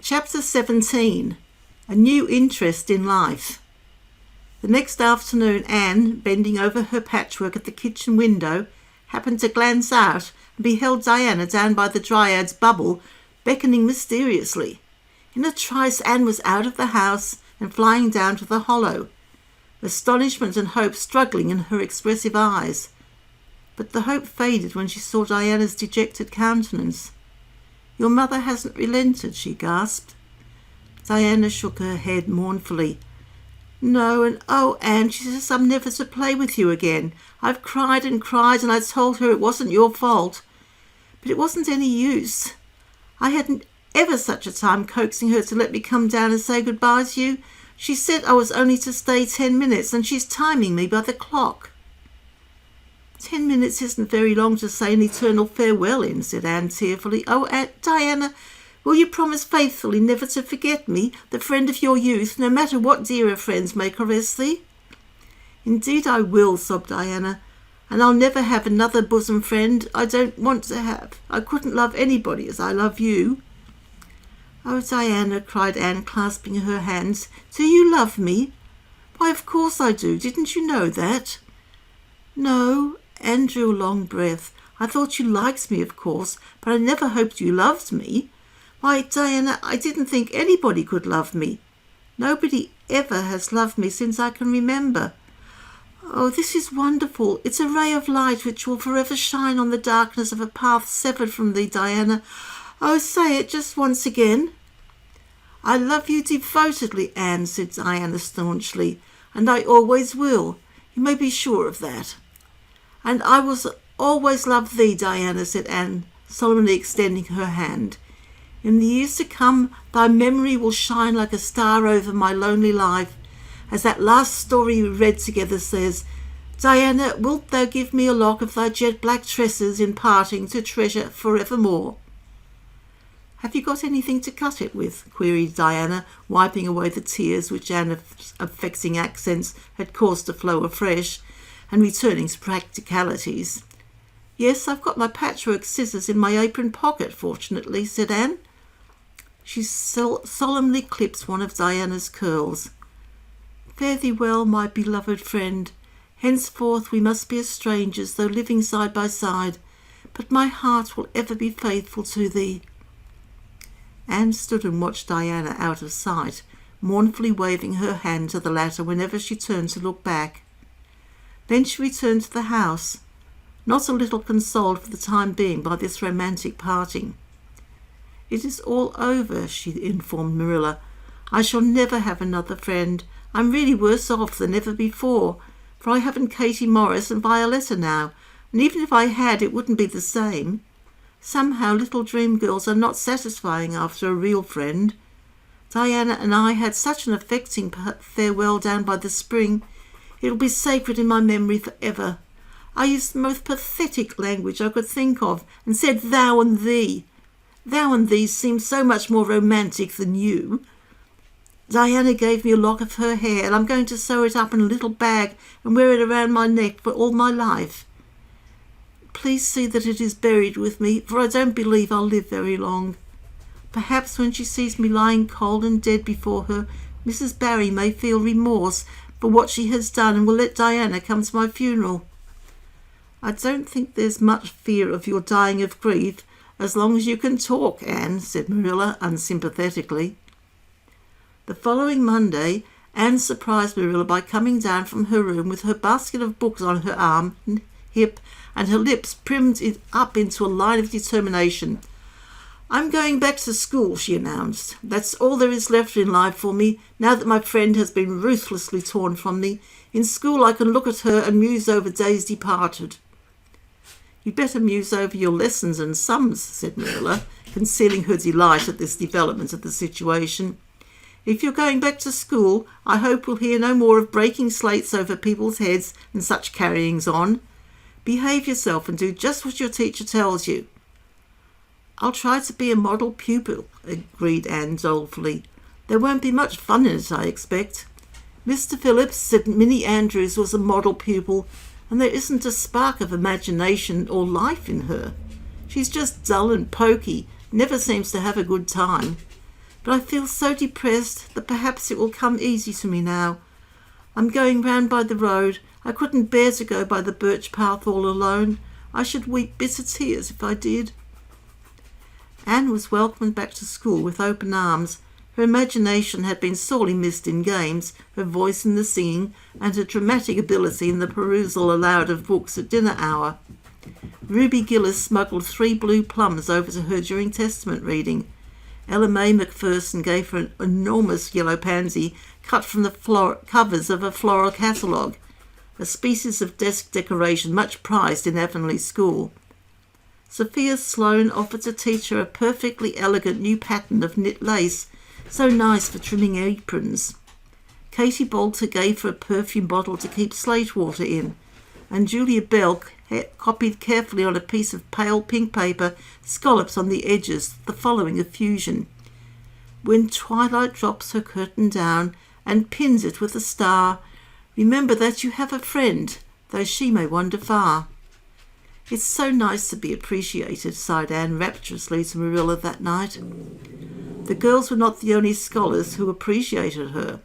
Chapter 17. A new interest in life. The next afternoon, Anne, bending over her patchwork at the kitchen window, happened to glance out and beheld Diana down by the Dryad's bubble, beckoning mysteriously. In a trice, Anne was out of the house and flying down to the hollow, astonishment and hope struggling in her expressive eyes. But the hope faded when she saw Diana's dejected countenance. "Your mother hasn't relented," she gasped. Diana shook her head mournfully. "No, and oh, Anne, she says I'm never to play with you again. I've cried and cried, and I told her it wasn't your fault. But it wasn't any use. I hadn't ever such a time coaxing her to let me come down and say goodbye to you. She said I was only to stay 10 minutes, and she's timing me by the clock." 10 minutes isn't very long to say an eternal farewell in," said Anne tearfully. "Oh, Aunt Diana, will you promise faithfully never to forget me, the friend of your youth, no matter what dearer friends may caress thee?" "Indeed I will," sobbed Diana, "and I'll never have another bosom friend. I don't want to have. I couldn't love anybody as I love you." "Oh, Diana," cried Anne, clasping her hands, "do you love me?" "Why, of course I do. Didn't you know that?" "No." Anne drew a long breath. "I thought you liked me, of course, but I never hoped you loved me. Why, Diana, I didn't think anybody could love me. Nobody ever has loved me since I can remember. Oh, this is wonderful. It's a ray of light which will forever shine on the darkness of a path severed from thee, Diana. Oh, say it just once again." "I love you devotedly, Anne," said Diana staunchly, "and I always will. You may be sure of that." "And I will always love thee, Diana," said Anne, solemnly extending her hand. "In the years to come, thy memory will shine like a star over my lonely life. As that last story we read together says, 'Diana, wilt thou give me a lock of thy jet-black tresses in parting to treasure forevermore?'" "Have you got anything to cut it with?" queried Diana, wiping away the tears which Anne's affecting accents had caused to flow afresh, and returning to practicalities. "Yes, I've got my patchwork scissors in my apron pocket, fortunately," said Anne. She solemnly clipped one of Diana's curls. "Fare thee well, my beloved friend. Henceforth we must be as strangers, though living side by side, but my heart will ever be faithful to thee." Anne stood and watched Diana out of sight, mournfully waving her hand to the latter whenever she turned to look back. Then she returned to the house, not a little consoled for the time being by this romantic parting. "It is all over," she informed Marilla. "I shall never have another friend. I'm really worse off than ever before, for I haven't Katie Morris and Violetta now, and even if I had, it wouldn't be the same. Somehow little dream girls are not satisfying after a real friend. Diana and I had such an affecting farewell down by the spring. It'll be sacred in my memory forever. I used the most pathetic language I could think of and said thou and thee. Thou and thee seemed so much more romantic than you. Diana gave me a lock of her hair, and I'm going to sew it up in a little bag and wear it around my neck for all my life. Please see that it is buried with me, for I don't believe I'll live very long. Perhaps when she sees me lying cold and dead before her, Mrs. Barry may feel remorse for what she has done and will let Diana come to my funeral." "I don't think there's much fear of your dying of grief as long as you can talk, Anne," said Marilla unsympathetically. The following Monday, Anne surprised Marilla by coming down from her room with her basket of books on her arm and hip, and her lips primmed up into a line of determination. "I'm going back to school," she announced. "That's all there is left in life for me, now that my friend has been ruthlessly torn from me. In school I can look at her and muse over days departed." "You'd better muse over your lessons and sums," said Marilla, concealing her delight at this development of the situation. "If you're going back to school, I hope we'll hear no more of breaking slates over people's heads and such carryings on. Behave yourself and do just what your teacher tells you." "I'll try to be a model pupil," agreed Anne dolefully. "There won't be much fun in it, I expect. Mr. Phillips said Minnie Andrews was a model pupil, and there isn't a spark of imagination or life in her. She's just dull and poky, never seems to have a good time. but I feel so depressed that perhaps it will come easy to me now. I'm going round by the road. I couldn't bear to go by the birch path all alone. I should weep bitter tears if I did." Anne was welcomed back to school with open arms. Her imagination had been sorely missed in games, her voice in the singing, and her dramatic ability in the perusal aloud of books at dinner hour. Ruby Gillis smuggled 3 blue plums over to her during Testament reading. Ella May Macpherson gave her an enormous yellow pansy cut from the covers of a floral catalogue, a species of desk decoration much prized in Avonlea School. Sophia Sloane offered to teach her a perfectly elegant new pattern of knit lace, so nice for trimming aprons. Katie Bolter gave her a perfume bottle to keep slate water in, and Julia Bell copied carefully on a piece of pale pink paper scallops on the edges, the following effusion: "When twilight drops her curtain down and pins it with a star, remember that you have a friend, though she may wander far." "It's so nice to be appreciated," sighed Anne rapturously to Marilla that night. The girls were not the only scholars who appreciated her.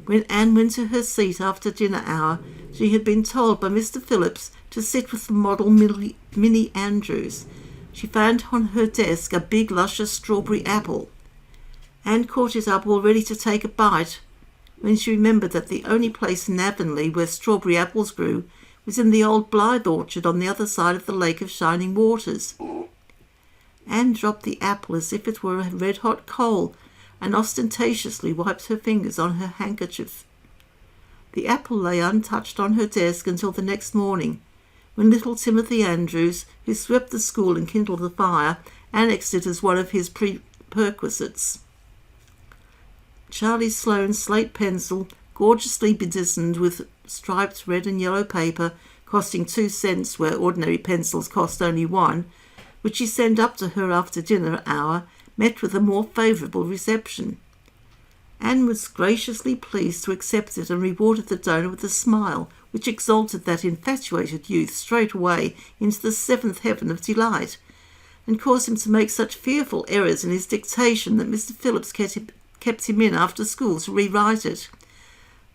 When Anne went to her seat after dinner hour, she had been told by Mr. Phillips to sit with the model Minnie Andrews. She found on her desk a big, luscious strawberry apple. Anne caught it up, all ready to take a bite, when she remembered that the only place in Avonlea where strawberry apples grew was in the old Blythe orchard on the other side of the Lake of Shining Waters. Anne dropped the apple as if it were a red-hot coal and ostentatiously wiped her fingers on her handkerchief. The apple lay untouched on her desk until the next morning, when little Timothy Andrews, who swept the school and kindled the fire, annexed it as one of his perquisites. Charlie Sloane's slate pencil, gorgeously bedizened with striped red and yellow paper, costing 2 cents where ordinary pencils cost only 1, which she sent up to her after dinner hour, met with a more favourable reception. Anne was graciously pleased to accept it and rewarded the donor with a smile which exalted that infatuated youth straight away into the 7th heaven of delight, and caused him to make such fearful errors in his dictation that Mr. Phillips kept him in after school to rewrite it.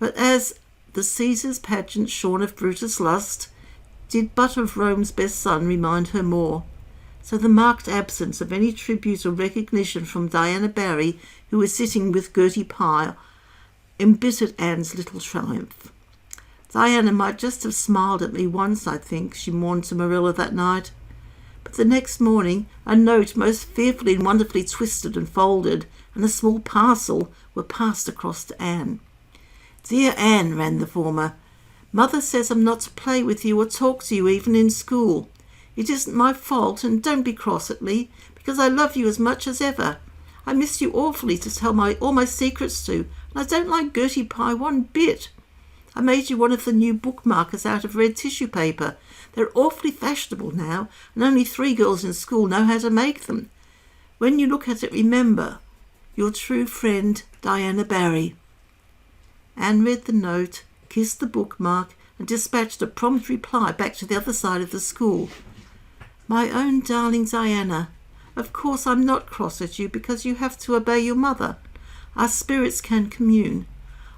But as the Caesar's pageant shorn of Brutus' lust, did but of Rome's best son remind her more. So the marked absence of any tribute or recognition from Diana Barry, who was sitting with Gertie Pye, embittered Anne's little triumph. "Diana might just have smiled at me once, I think," she mourned to Marilla that night. But the next morning a note most fearfully and wonderfully twisted and folded, and a small parcel were passed across to Anne. "Dear Anne," ran the former, "Mother says I'm not to play with you or talk to you even in school. It isn't my fault, and don't be cross at me, because I love you as much as ever. I miss you awfully to tell all my secrets to, and I don't like Gertie Pye one bit. I made you one of the new bookmarkers out of red tissue paper. They're awfully fashionable now, and only 3 girls in school know how to make them. When you look at it, remember, your true friend, Diana Barry." Anne read the note, kissed the bookmark, and dispatched a prompt reply back to the other side of the school. "My own darling Diana, of course I'm not cross at you because you have to obey your mother. Our spirits can commune.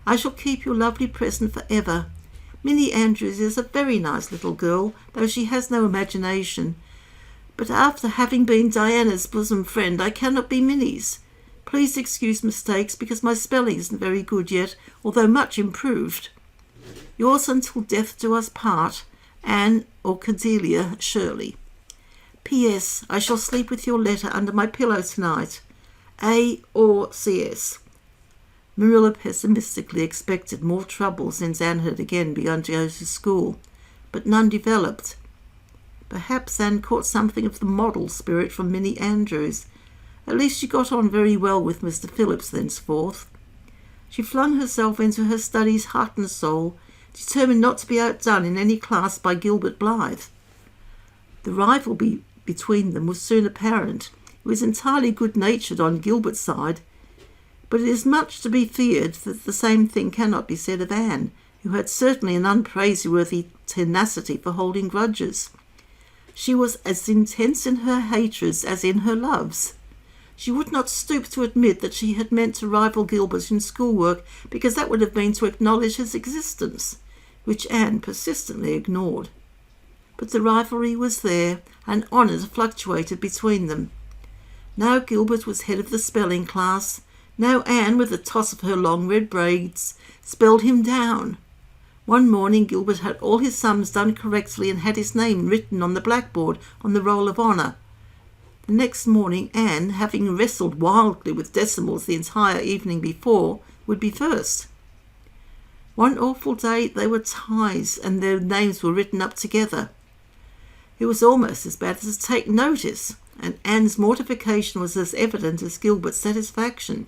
I shall keep your lovely present forever. Minnie Andrews is a very nice little girl, though she has no imagination. But after having been Diana's bosom friend, I cannot be Minnie's. Please excuse mistakes because my spelling isn't very good yet, although much improved. Yours until death do us part, Anne or Cordelia Shirley. P.S. I shall sleep with your letter under my pillow tonight. A. or C.S. Marilla pessimistically expected more trouble since Anne had again begun to go to school, but none developed. Perhaps Anne caught something of the model spirit from Minnie Andrews. At least she got on very well with Mr. Phillips thenceforth. She flung herself into her studies heart and soul, determined not to be outdone in any class by Gilbert Blythe. The rivalry between them was soon apparent. It was entirely good-natured on Gilbert's side, but it is much to be feared that the same thing cannot be said of Anne, who had certainly an unpraiseworthy tenacity for holding grudges. She was as intense in her hatreds as in her loves. She would not stoop to admit that she had meant to rival Gilbert in schoolwork, because that would have been to acknowledge his existence, which Anne persistently ignored. But the rivalry was there, and honours fluctuated between them. Now Gilbert was head of the spelling class. Now Anne, with a toss of her long red braids, spelled him down. One morning Gilbert had all his sums done correctly and had his name written on the blackboard on the roll of honour. The next morning Anne, having wrestled wildly with decimals the entire evening before, would be first. One awful day they were ties, and their names were written up together. It was almost as bad as take notice, and Anne's mortification was as evident as Gilbert's satisfaction.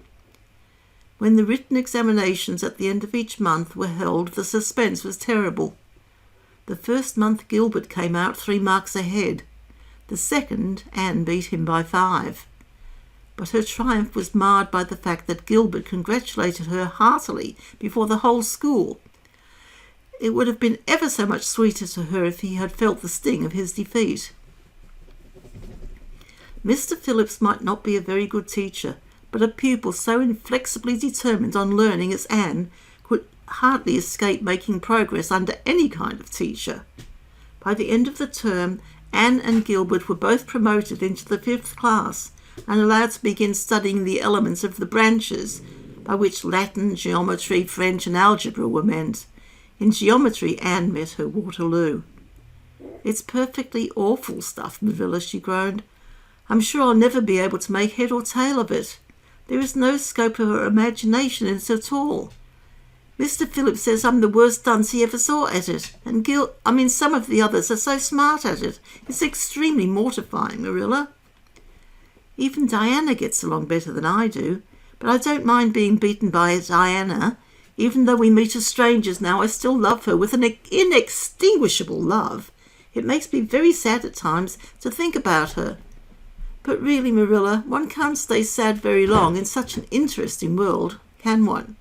When the written examinations at the end of each month were held, the suspense was terrible. The first month Gilbert came out 3 marks ahead. The second, Anne beat him by 5. But her triumph was marred by the fact that Gilbert congratulated her heartily before the whole school. It would have been ever so much sweeter to her if he had felt the sting of his defeat. Mr. Phillips might not be a very good teacher, but a pupil so inflexibly determined on learning as Anne could hardly escape making progress under any kind of teacher. By the end of the term, Anne and Gilbert were both promoted into the 5th class and allowed to begin studying the elements of the branches, by which Latin, geometry, French and algebra were meant. In geometry, Anne met her Waterloo. "It's perfectly awful stuff, Marilla," she groaned. "I'm sure I'll never be able to make head or tail of it. There is no scope for imagination in it at all. Mr. Phillips says I'm the worst dunce he ever saw at it, and some of the others are so smart at it. It's extremely mortifying, Marilla." "Even Diana gets along better than I do, but I don't mind being beaten by Diana. Even though we meet as strangers now, I still love her with an inextinguishable love. It makes me very sad at times to think about her. But really, Marilla, one can't stay sad very long in such an interesting world, can one?"